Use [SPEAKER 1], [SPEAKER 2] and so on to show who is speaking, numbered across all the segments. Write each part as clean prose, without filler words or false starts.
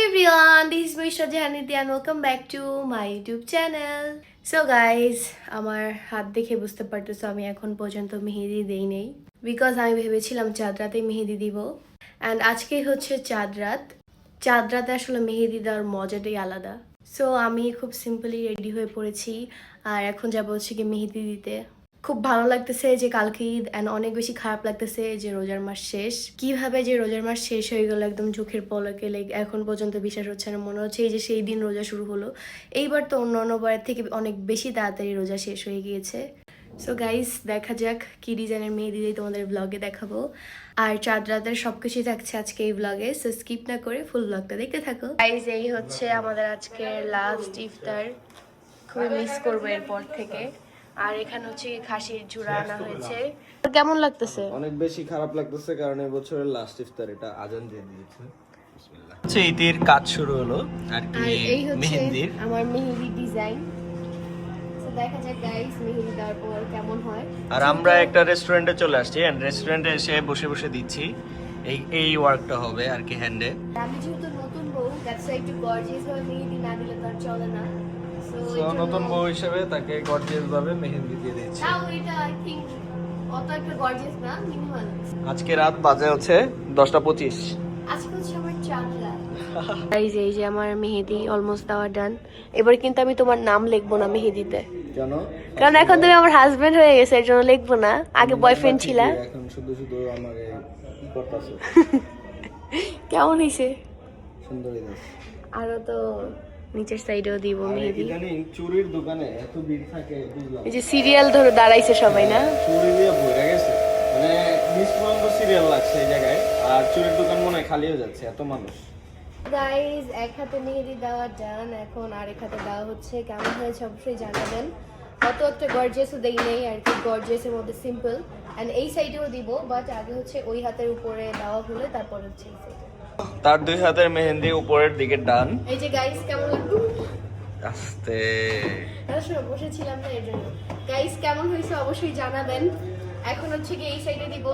[SPEAKER 1] everyone, this is Mishra Jahaniti and welcome back to my YouTube channel. So guys, আমার হাত দেখে বুঝতে পারতেছো আমি এখন পর্যন্ত মেহেদি দেই নেই বিকজ আমি ভেবেছিলাম চাঁদ রাতে মেহেদি দিব অ্যান্ড আজকে হচ্ছে চাঁদ রাতে আসলে মেহেদি দেওয়ার মজাটাই আলাদা। সো আমি খুব সিম্পলি রেডি হয়ে পড়েছি আর এখন যাবো হচ্ছে কি মেহেদি দিতে। খুব ভালো লাগতেছে যে কালকে ঈদ অ্যান্ড অনেক বেশি খারাপ লাগতেছে যে রোজার মাস শেষ। কিভাবে যে রোজার মাস শেষ হয়ে গেল একদম চোখের পলকে, লাইক এখন পর্যন্ত বিশ্বাস হচ্ছে না, মনে হচ্ছে এই যে সেই দিন রোজা শুরু হলো। এইবার তো অন্য বারের থেকে অনেক বেশি তাড়াতাড়ি রোজা শেষ হয়ে গিয়েছে। সো গাইস, দেখা যাক কি ডিজাইনের মেহেদি দিয়ে তোমাদের ব্লগে দেখাবো। আর চাঁদ রাতের সবকিছুই থাকছে আজকে এই ব্লগে, সো স্কিপ না করে ফুল ব্লগটা দেখতে থাকো। গাইস, এই হচ্ছে আমাদের আজকের লাস্ট ইফতার। খুবই মিস করবো এরপর থেকে। আর এখানে হচ্ছে খাসির ঝুড়া আনা হয়েছে। কেমন লাগতেছে?
[SPEAKER 2] অনেক বেশি খারাপ লাগতেছে কারণ এই বছরের লাস্ট ইফতার, এটা আজান দিয়ে দিয়েছে। বিসমিল্লাহ।
[SPEAKER 3] ঈদের কাজ শুরু হলো আর কি
[SPEAKER 1] এই হচ্ছে
[SPEAKER 3] মেহেদির।
[SPEAKER 1] আমার মেহেদি ডিজাইন। তো দেখা যাক গাইস মেহেদি দেওয়ার পর কেমন হয়।
[SPEAKER 3] আর আমরা একটা রেস্টুরেন্টে চলে আসছি এন্ড রেস্টুরেন্টে এসে বসে বসে দিচ্ছি এই ওয়ার্কটা হবে আর কি হ্যান্ডে।
[SPEAKER 1] আমি যেহেতু নতুন বউ, দ্যাটস একটু গর্জিয়াস ভাবে মেহেদি না দিলে তো আর চলে না।
[SPEAKER 2] সো নতুন বউ হিসেবে তাকে গর্জিয়াস ভাবে মেহেদি দিয়ে দিচ্ছি।
[SPEAKER 1] তাও এটা আই থিংক অত একটা গর্জিয়াস না, মিনিমাল।
[SPEAKER 3] আজকে রাত বাজে হচ্ছে 10:25।
[SPEAKER 1] আজকে হচ্ছে আমার চাঁদ রাত। গাইস, এই যে আমার মেহেদি অলমোস্ট দেওয়া ডান। এবার কিন্তু আমি তোমার নাম লিখবো না মেহেদিতে,
[SPEAKER 2] কেন?
[SPEAKER 1] কারণ এখন তুমি আমার হাজবেন্ড হয়ে গেছে, এর জন্য লিখবো না। আগে বয়ফ্রেন্ড ছিলা।
[SPEAKER 2] এখন শুধু শুধু আমাকে কি করতেছো?
[SPEAKER 1] কেমন হইছে?
[SPEAKER 2] সুন্দরই আছে।
[SPEAKER 1] আরো তো নিচের সাইডেও দিব মেহেদি।
[SPEAKER 2] ইদানিং চুরির দোকানে এত ভিড় থাকে বুঝলাম।
[SPEAKER 1] এই যে সিরিয়াল ধরে দাঁড়াইছে সবাই না,
[SPEAKER 2] চুরি দিয়ে ভরে গেছে, মানে মিসমান্ত সিরিয়াল লাগছে এই জায়গায়। আর চুরির দোকান মনে হয় খালি হয়ে যাচ্ছে, এত মানুষ।
[SPEAKER 1] গাইস, এক হাতে মেহেদি দেওয়া ডান, এখন আরেক হাতে দেওয়া হচ্ছে। কেমন হয়েছে অবশ্যই জানাবেন। অত একটা গর্জিয়াসও দেই নেই আর কি, গর্জিয়াসের মধ্যে সিম্পল। এন্ড এই সাইডেও দিব, বাট আগে হচ্ছে ওই হাতের উপরে দেওয়া হলে তারপর হচ্ছে এই সাইডে।
[SPEAKER 3] তার দুই হাতের মেহেদি উপরের দিকে ডান।
[SPEAKER 1] এই যে গাইস, কেমন লাগলো?
[SPEAKER 3] আস্তে
[SPEAKER 1] আসলে বসেছিলাম না এর জন্য। গাইস, কেমন হয়েছে অবশ্যই জানাবেন। এখন হচ্ছে কি এই সাইডে দিব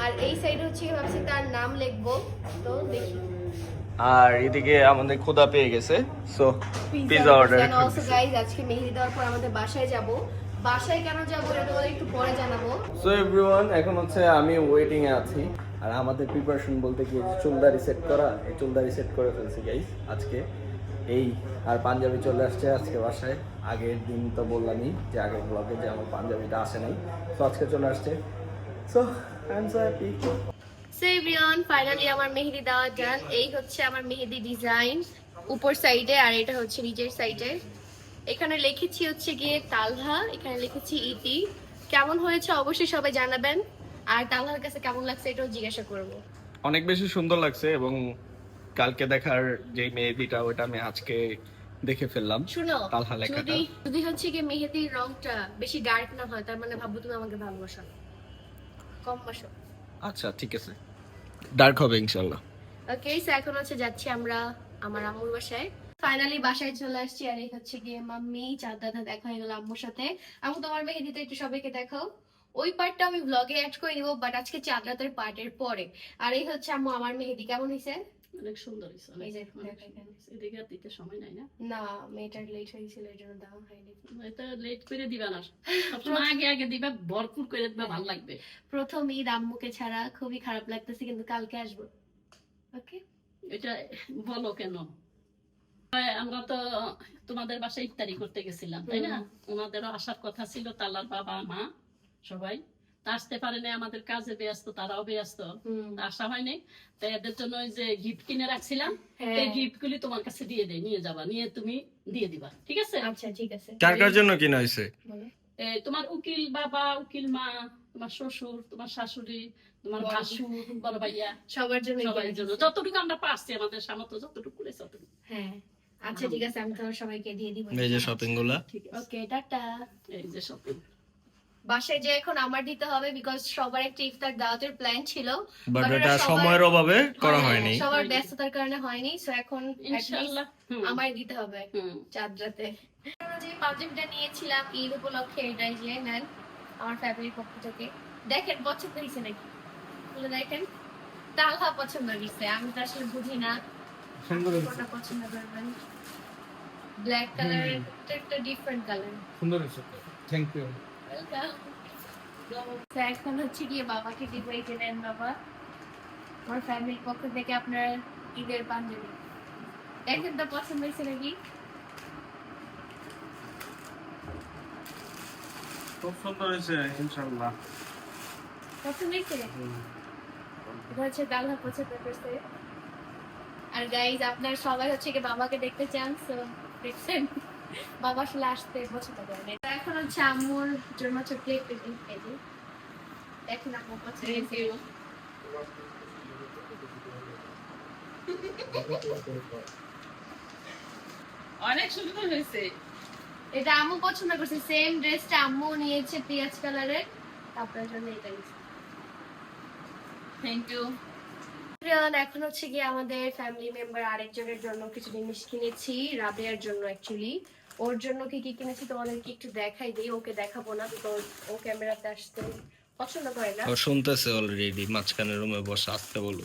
[SPEAKER 1] আর এই সাইডে হচ্ছে কি ভাবছি তার নাম লিখবো, তো দেখি।
[SPEAKER 3] আর এদিকে আমাদের ক্ষুধা পেয়ে গেছে, so pizza order.
[SPEAKER 1] And also guys, আজকে মেহেদি দেওয়ার পর আমাদের বাসায় যাব। বাসায় কেন যাব এটা তোমাদের একটু পরে জানাবো।
[SPEAKER 2] সো এভরিওয়ান, এখন হচ্ছে আমি ওয়েটিং এ আছি। আর আমাদের প্রিপারেশন বলতে কি, চুলদারি সেট করা, এই চুলদারি সেট করে ফেলছি গাইস আজকে। এই আর পাঞ্জাবি চলে আসছে আজকে বাসায়। আগের দিন তো বললামই যে আগের ব্লগে যে আমার পাঞ্জাবিটা আসে নাই, তো আজকে চলে আসছে। So I am so happy.
[SPEAKER 1] So everyone, finally আমার মেহেদি দেওয়া ডান। এই হচ্ছে আমার মেহেদি ডিজাইন উপর সাইডে, আর এটা হচ্ছে নিচের সাইডে। এখানে লিখেছি হচ্ছে গিয়ে তালহা, এখানে লিখেছি ইতি। কেমন হয়েছে অবশ্যই সবাই জানাবেন। আর তালহার কাছে কেমন লাগছে এটাও জিজ্ঞাসা করবো।
[SPEAKER 3] অনেক বেশি সুন্দর লাগছে এবং কালকে দেখার যে মেহেদিটা ওটা আমি আজকে দেখে ফেললাম।
[SPEAKER 1] শুনো,
[SPEAKER 3] তালহা লেখাটা
[SPEAKER 1] যদি হচ্ছে কি মেহেদির রংটা বেশি ডার্ক না হয়, তার মানে ভাবো তুমি আমাকে ভালোবাসো না, কম বাসো।
[SPEAKER 3] আচ্ছা ঠিক আছে, ডার্ক হবে ইনশাআল্লাহ।
[SPEAKER 1] ওকে, সো এখন হচ্ছে যাচ্ছি আমরা আমার আম্মুর বাসায়। ফাইনালি বাসায় চলে আসছি আর এই হচ্ছে গিয়ে মাম্মি, চাঁদ দাদা দেখা হয়ে গেল আম্মুর সাথে। আম্মু, তোমার মেহেদিটা একটু সবাইকে দেখাও। ওই পার্টটা আমি ব্লগে অ্যাড করে নিব, বাট আজকে চাঁদ রাতের পার্টের পরে। আর এই হচ্ছে আম্মু আমার মেহেদি। কেমন হয়েছে?
[SPEAKER 4] অনেক সুন্দর হয়েছে।
[SPEAKER 1] এই যে
[SPEAKER 4] এদিকে আর দিতে সময় নাই না?
[SPEAKER 1] না, মেয়েটার লেট হয়েছিল এর জন্য দেওয়া হয়নি।
[SPEAKER 4] এটা লেট করে দিবা না, সবসময় আগে আগে দিবা, ভরপুর করে দিবা, ভালো লাগবে।
[SPEAKER 1] প্রথম ঈদ আম্মুকে ছাড়া খুবই খারাপ লাগতেছে, কিন্তু কালকে আসবো। ওকে,
[SPEAKER 4] এটা বলো কেন? আমরা তো তোমাদের বাসায় ইফতারি করতে গেছিলাম, তাই না? ওনাদেরও আসার কথা ছিল, তালার বাবা মা সবাই তা আসতে পারেনি, আমাদের কাজে ব্যস্ত, তারাও ব্যস্ত, আসা হয়নি। তাই এদের জন্য ওই যে গিফট কিনে রাখছিলাম, এই গিফট গুলি তোমার কাছে দিয়ে দেয়, নিয়ে যাবা, নিয়ে তুমি দিয়ে দিবা, ঠিক আছে?
[SPEAKER 1] আচ্ছা ঠিক আছে।
[SPEAKER 3] কার কার জন্য কিনা হয়েছে?
[SPEAKER 4] তোমার উকিল বাবা, উকিল মা, তোমার শ্বশুর, তোমার শাশুড়ি, তোমার ভাসুর, বড় ভাইয়া,
[SPEAKER 1] সবার জন্য,
[SPEAKER 4] সবার জন্য যতটুকু আমরা পারছি, আমাদের সামর্থ্য যতটুকু করেছে ততটুকু।
[SPEAKER 1] হ্যাঁ আচ্ছা ঠিক আছে, আমি তোমার সবাইকে দিয়ে দিব।
[SPEAKER 3] এই যে শপিং গুলা।
[SPEAKER 4] ঠিক আছে,
[SPEAKER 1] ওকে, টাটা।
[SPEAKER 4] এই যে শপিং।
[SPEAKER 1] বাসায় যে এখন আমার দিতে হবে, বিকজ সবার একটা ইফতার দাওয়াতের প্ল্যান ছিল,
[SPEAKER 3] বাট এটা সময়ের অভাবে করা হয়নি,
[SPEAKER 1] সবার ব্যস্ততার কারণে হয়নি। সো এখন
[SPEAKER 4] ইনশাআল্লাহ
[SPEAKER 1] আমায় দিতে হবে চাঁদ রাতে। যে পাঞ্জাবিটা নিয়েছিলাম ঈদ উপলক্ষে, এটাই যে নেন আমার ফ্যামিলির পক্ষ থেকে। দেখেন পছন্দ হয়েছে নাকি, বলে দেখেন। তালহা পছন্দ হয়েছে, আমি তো আসলে বুঝি না।
[SPEAKER 2] সুন্দর
[SPEAKER 1] কোনটা পছন্দ করবেন? ব্ল্যাক কালার একটা ডিফারেন্ট কালার।
[SPEAKER 2] সুন্দর হয়েছে, থ্যাংক ইউ।
[SPEAKER 1] ওয়েলকাম। তো এখন হচ্ছে গিয়ে বাবাকে দিব, এই যে নেন বাবা, আমার ফ্যামিলির পক্ষ থেকে আপনার ঈদের পাঞ্জাবি। দেখেন তো পছন্দ হয়েছে নাকি?
[SPEAKER 2] খুব সুন্দর হয়েছে ইনশাআল্লাহ।
[SPEAKER 1] পছন্দ হয়েছে? এটা হচ্ছে দালহা পছন্দ করছে। আর গাইজ আপনার সবাই হচ্ছে কি বাবাকে দেখতে চান, সো দেখছেন বাবা আসলে আসতে পছন্দ করেন। এটা এখন হচ্ছে আম্মুর জন্য ছোট্ট একটা গিফট পেয়েছি। দেখেন আম্মু পছন্দ হয়েছে।
[SPEAKER 4] অনেক সুন্দর হয়েছে।
[SPEAKER 1] এটা আম্মু পছন্দ করছে, সেম ড্রেসটা আম্মু নিয়েছে পিয়াজ কালারের, আপনার জন্য এটা নিয়েছে।
[SPEAKER 4] Thank you.
[SPEAKER 1] এখন হচ্ছে গিয়ে আমাদের ফ্যামিলি মেম্বার আরেকজনের জন্য কিছু জিনিস কিনেছি, রাবেয়ার জন্য অ্যাকচুয়ালি। ওর জন্য কি কি কিনেছি তোমাদেরকে একটু দেখাই দিই, ওকে দেখাবো না বিকজ ও ক্যামেরাতে আসতে পছন্দ করে না।
[SPEAKER 3] ও শুনতেছে অলরেডি, মাঝখানে রুমে বসে আসতে বলো।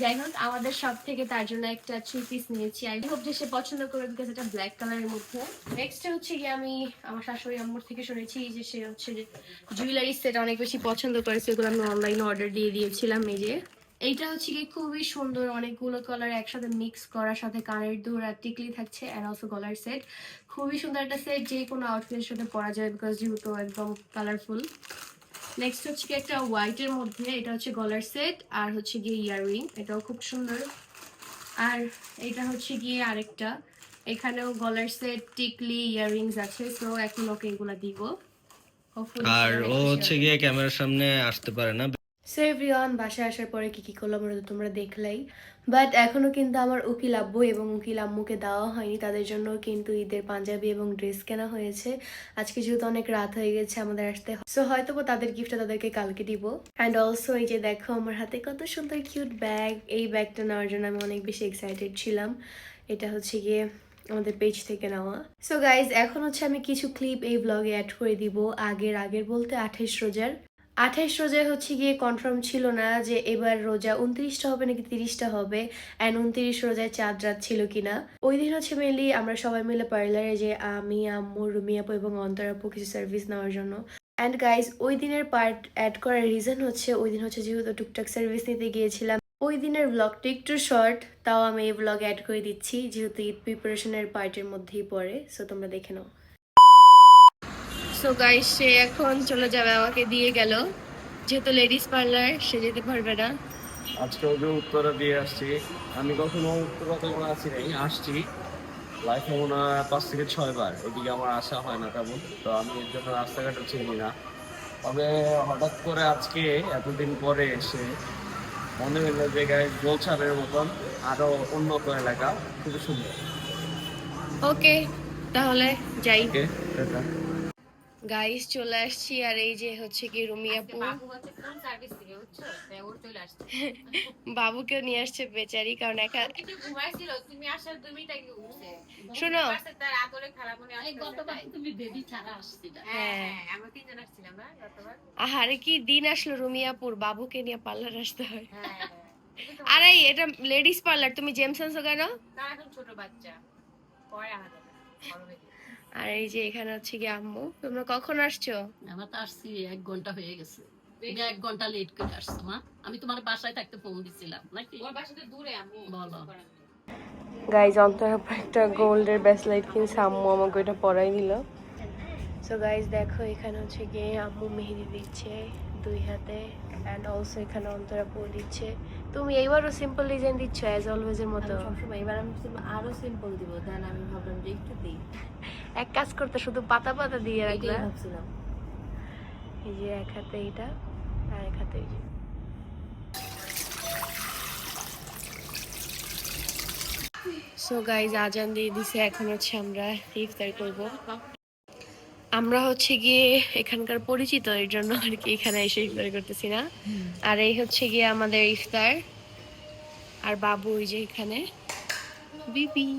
[SPEAKER 1] যাই হোক, আমাদের সব থেকে তার জন্য একটা 3 পিস নিয়েছি। আই হোপ যে সে পছন্দ করবে বিকজ এটা ব্ল্যাক কালারের মধ্যে। নেক্সট হচ্ছে গিয়ে আমি আমার শাশুড়ি আম্মুর থেকে শুনেছি যে সে হচ্ছে জুয়েলারি সেট অনেক বেশি পছন্দ করেছে, এগুলো আমি অনলাইনে অর্ডার দিয়ে দিয়েছিলাম। এই যে এইটা হচ্ছে গিয়ে খুবই সুন্দর, অনেকগুলো কালার একসাথে মিক্স করার সাথে কানের দুল আর টিকলি থাকছে এন্ড অলসো গলার সেট। খুবই সুন্দর একটা সেট, যে কোনো আউটফিটের সাথে পরা যায় বিকজ যেহেতু একদম কালারফুল। নেক্সট হচ্ছে কি একটা হোয়াইটের মধ্যে, এটা হচ্ছে গলার সেট আর হচ্ছে গিয়ে ইয়াররিং, এটাও খুব সুন্দর। আর এটা হচ্ছে গিয়ে আরেকটা, এখানেও গলার সেট, টিকলি, ইয়াররিংস আছে। সো এখন ওকে এগুলা দিব।
[SPEAKER 3] আর ও হচ্ছে গিয়ে ক্যামেরার সামনে আসতে পারে না।
[SPEAKER 1] সো এভরিওয়ান, বাসায় আসার পরে কি কি করলাম ওটা তো তোমরা দেখলাই, বাট এখনো কিন্তু আমার উকিল আব্বু এবং উকিল আম্মুকে দেওয়া হয়নি, তাদের জন্য কিন্তু ঈদের পাঞ্জাবি এবং ড্রেস কেনা হয়েছে। আজকে যেহেতু অনেক রাত হয়ে গেছে আমাদের আসতে, সো হয়তো তাদের গিফটটা তাদেরকে কালকে দিব। অ্যান্ড অলসো এই যে দেখো আমার হাতে কত সুন্দর কিউট ব্যাগ, এই ব্যাগটা নেওয়ার জন্য আমি অনেক বেশি এক্সাইটেড ছিলাম। এটা হচ্ছে গিয়ে আমাদের পেজ থেকে নেওয়া। সো গাইজ, এখন হচ্ছে আমি কিছু ক্লিপ এই ব্লগে অ্যাড করে দিব। আগের বলতে 28 রোজার। 28 রোজায় হচ্ছে গিয়ে কনফার্ম ছিল না যে এবার রোজা 29টা হবে নাকি 30টা হবে, অ্যান্ড 29 রোজায় চাঁদ রাত ছিল কিনা। ওই দিন হচ্ছে মেনলি আমরা সবাই মিলে পার্লারে যে আমি, আম্মু, রুমি আপু এবং অন্তরা আপু কিছু সার্ভিস নেওয়ার জন্য। অ্যান্ড গাইজ, ওই দিনের পার্ট অ্যাড করার রিজন হচ্ছে ওই দিন হচ্ছে যেহেতু টুকটাক সার্ভিস নিতে গিয়েছিলাম, ওই দিনের ব্লগটা একটু শর্ট, তাও আমি এই ব্লগ অ্যাড করে দিচ্ছি যেহেতু ঈদ প্রিপারেশনের পার্টের মধ্যেই পড়ে। সো তোমরা দেখে নাও। সো গাইস, সে এখন চলে যাবে, আমাকে দিয়ে গেল, যেহেতু লেডিস পার্লার সে যেতে পারবে না।
[SPEAKER 2] আজকে ওকে উত্তরা দিয়ে আসছি। আমি কখনো উত্তরা তেমন আসি নাই, আসছি লাইফে মনে হয় 5 থেকে 6 বার। এদিকে আমার আসা হয় না তেমন, তো আমি এর জন্য রাস্তাঘাটও চিনি না। তবে হঠাৎ করে আজকে এতদিন পরে এসে মনে হলো জায়গায় গোলছাড়ের মতন আরো উন্নত এলাকা, খুবই সুন্দর।
[SPEAKER 1] ওকে, তাহলে যাই।
[SPEAKER 2] ওকে, টাটা।
[SPEAKER 1] গাইস, চলে আসছি। আর এই যে হচ্ছে কি রুমি আপু, বাবুকেও নিয়ে আসছে বেচারি, কারণ একা শোনো।
[SPEAKER 4] গতবার তুমি বেবি ছাড়া আসছিলা।
[SPEAKER 1] হ্যাঁ, আহারে কি দিন আসলো রুমি আপুর, বাবুকে নিয়ে পার্লার আসতে হয়। আরে এটা লেডিস পার্লার, তুমি জেমস আনছো কেন?
[SPEAKER 5] ছোট বাচ্চা পরে আনা যাবে, বড় হয়ে যাবে।
[SPEAKER 1] আর এই যে এখানে হচ্ছে কি আম্মু, তোমরা কখন আসছো?
[SPEAKER 4] আমরা তো আসছি 1 ঘন্টা হয়ে গেছে। তুমি 1 ঘন্টা লেট করে আসছো মা। আমি তোমার বাসায় থাকতে ফোন দিছিলাম নাকি?
[SPEAKER 5] ওর বাসা তো দূরে, আম্মু
[SPEAKER 4] বলো।
[SPEAKER 1] গাইজ, অন্তর একটা গোল্ডের ব্রেসলেট কিনছে, আম্মু আমাকে ওইটা পরাই দিল। সো গাইজ দেখো, এখানে হচ্ছে গিয়ে আম্মু মেহেদি দিচ্ছে 2 হাতে, অ্যান্ড অলসো এখানে অন্তরা পো দিচ্ছে। তুমি এইবারও সিম্পল ডিজাইন দিচ্ছ অ্যাজ অলওয়েজ এর মতো?
[SPEAKER 5] সবসময় এবার আমি আরো সিম্পল দিব, দেন আমি ভাবলাম যে একটু দিই,
[SPEAKER 1] এক কাজ করতে শুধু পাতা পাতা দিয়ে রাখলা।
[SPEAKER 5] এটাই ভাবছিলাম।
[SPEAKER 1] এই যে এক হাতে এইটা আর এক হাতে এই যে। সো গাইজ, আজান দিয়ে দিছে, এখন হচ্ছে আমরা ইফতার করব। আমরা হচ্ছে গিয়ে এখানকার পরিচিত, এর জন্য আর কি এখানে এসে ইফতার করতেছি না। আর এই হচ্ছে গিয়ে আমাদের ইফতার, আর বাবু ওই যে এখানে বিবি।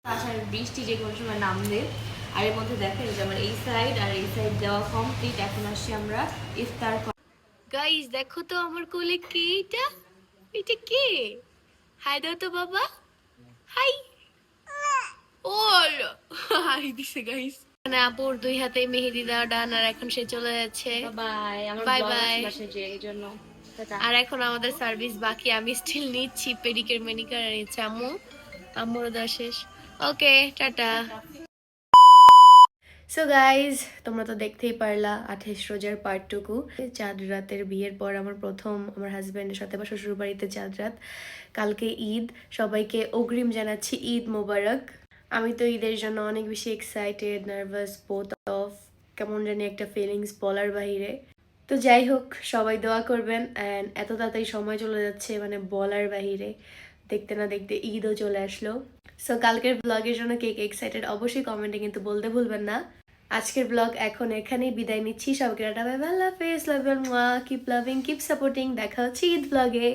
[SPEAKER 5] আসার বৃষ্টি যে কোনো সময় নামবে, আর এর মধ্যে দেখেন যে আমার এই সাইড আর এই সাইড দেওয়া কমপ্লিট। এখন আসছি আমরা ইফতার।
[SPEAKER 1] গাইজ দেখো তো আমার কোলে কে, এটা এটা কে? হাই দাও তো বাবা, হাই। ওল হাই দিছে গাইস। মানে আপুর 2 হাতে মেহেদি দেওয়া ডান, আর এখন সে চলে যাচ্ছে।
[SPEAKER 5] বাই, আমার
[SPEAKER 1] Bye
[SPEAKER 5] ব্লগ
[SPEAKER 1] bye.
[SPEAKER 5] বাসে যে এই জন্য
[SPEAKER 1] আর এখন আমাদের সার্ভিস বাকি, আমি স্টিল নিচ্ছি পেডিকেয়ার ম্যানিকিউর আর নিচ্ছে আম্মু। আম্মুর দেওয়া শেষ। ওকে, টাটা। সো গাইজ, তোমরা তো দেখতেই পারলা 28 রোজার পার্টটুকু। চাঁদ রাতের বিয়ের পর আমার প্রথম আমার হাজব্যান্ডের সাথে বা শ্বশুর বাড়িতে চাঁদ রাত। কালকে ঈদ, সবাইকে অগ্রিম জানাচ্ছি ঈদ মোবারক। আমি তো ঈদের জন্য অনেক বেশি এক্সাইটেড, নার্ভাস, বোথ অফ। কেমন জানি একটা ফিলিংস বলার বাইরে। তো যাই হোক, সবাই দোয়া করবেন। অ্যান্ড এত তাড়াতাড়ি সময় চলে যাচ্ছে, মানে বলার বাহিরে। দেখতে না দেখতে ঈদও চলে আসলো। সো কালকের ব্লগের জন্য কে কে এক্সাইটেড অবশ্যই কমেন্টে কিন্তু বলতে ভুলবেন না। আজকের ব্লগ এখন এখানেই বিদায় নিচ্ছি। সবাইকে টাটা, বাই বাই, আল্লাহ হাফেজ, love you, keep loving, keep supporting. দেখা হচ্ছে ঈদ ব্লগে।